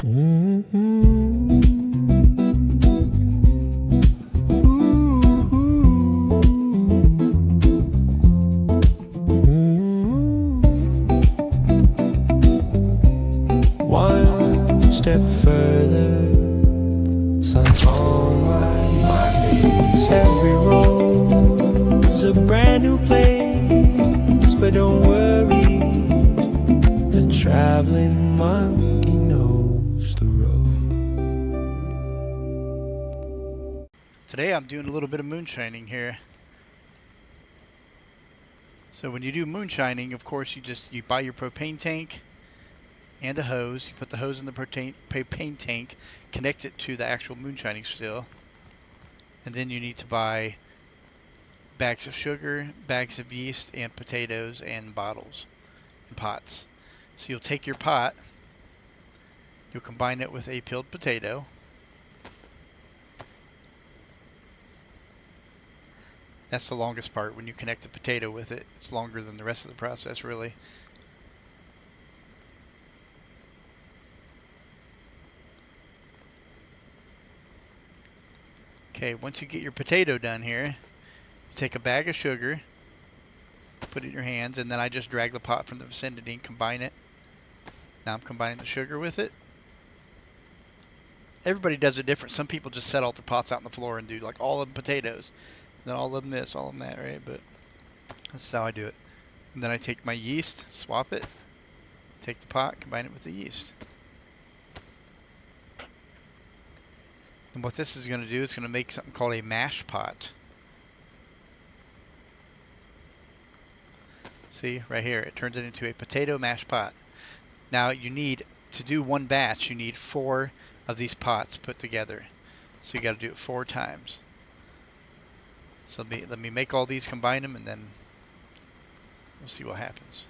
One step further, sun's on my mind. Every road's a brand new place, but don't worry, the traveling monkey knows the road. Today I'm doing a little bit of moonshining here. So when you do moonshining, of course, you buy your propane tank and a hose. You put the hose in the propane tank, connect it to the actual moonshining still, and then you need to buy bags of sugar, bags of yeast, and potatoes, and bottles and pots. So you'll take your pot, you'll combine it with a peeled potato. That's the longest part. When you connect the potato with it, it's longer than the rest of the process, really. Okay, once you get your potato done here, you take a bag of sugar, put it in your hands, and then I just drag the pot from the vicinity and combine it. Now I'm combining the sugar with it. Everybody does it different. Some people just set all their pots out on the floor and do like all of them potatoes, then all of them this, all of them that, right? But that's how I do it. And then I take my yeast, swap it, take the pot, combine it with the yeast. And what this is going to do is going to make something called a mash pot. See, right here, it turns it into a potato mash pot. Now you need, to do one batch, you need 4 of these pots put together. So you got to do it 4 times. So let me make all these, combine them, and then we'll see what happens.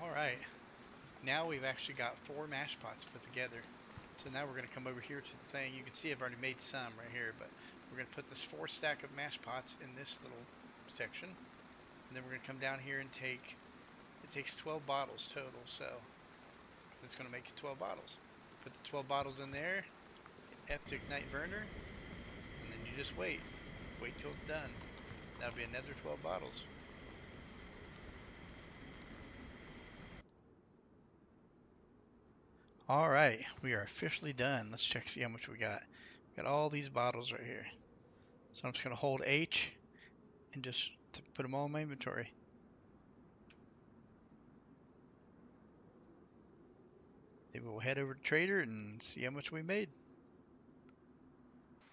Alright, now we've actually got 4 mash pots put together. So now we're going to come over here to the thing. You can see I've already made some right here, but we're going to put this 4 stack of mash pots in this little section. And then we're going to come down here and take, it takes 12 bottles total, so it's going to make 12 bottles. Put the 12 bottles in there, hit F to ignite burner, and then you just wait. Wait till it's done. That'll be another 12 bottles. Alright, we are officially done. Let's check, see how much we got. Got all these bottles right here. So I'm just going to hold H and just put them all in my inventory. Then we'll head over to Trader and see how much we made.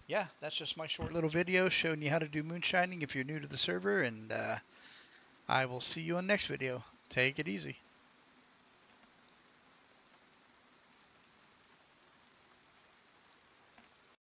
Yeah, that's just my short little video showing you how to do moonshining if you're new to the server, and I will see you on the next video. Take it easy.